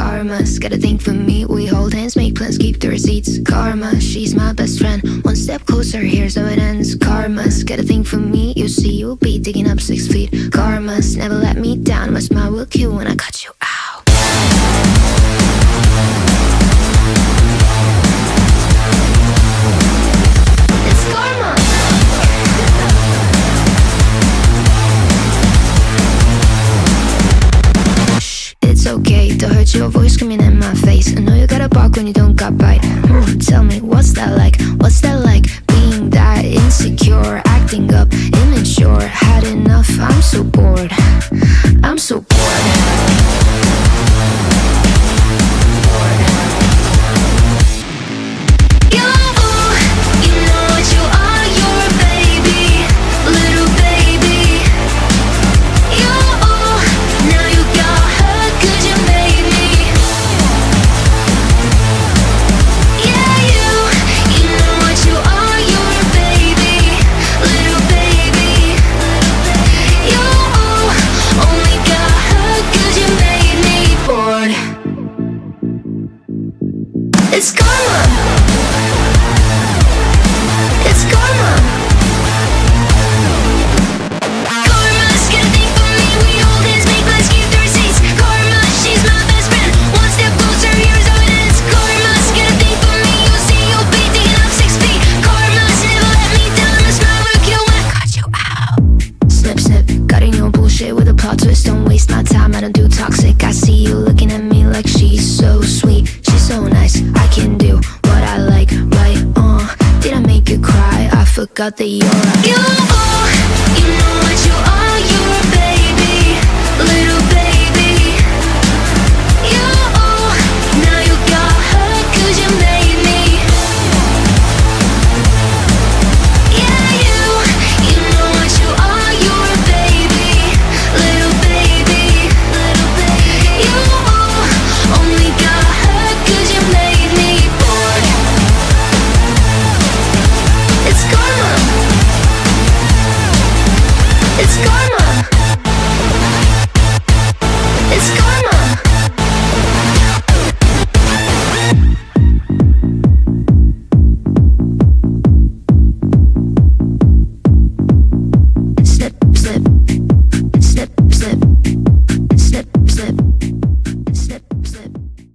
Karma's got a thing for me. We hold hands, make plans, keep the receipts. Karma, she's my best friend. One step closer, here's how it ends. Karma's got a thing for me. You see, you'll be digging up 6 feet. Karma's never let me down. My smile will kill when I cut you out. It's karma. Shh, it's okay to hurt your voice screaming in my face. I know you gotta bark when you don't got bite. Tell me, what's that like? What's that like? Being that insecure, acting up, immature. Had enough, I'm so bored. I'm so bored. It's karma. It's karma. Karma's got a thing for me. We hold hands, make plans, keep the receipts. Karma, she's my best friend. One step closer, here's how it ends. Karma's got a thing for me. You'll see, you'll be digging up 6 feet. Karma's never let me down. My smile will kill when I cut you out. Snip, snip, cutting your bullshit with a plot twist. Don't waste my time, I don't do toxic. I see you looking at me like she's so sweet. She's so nice, I can do what I like, right? Did I make you cry? I forgot that you're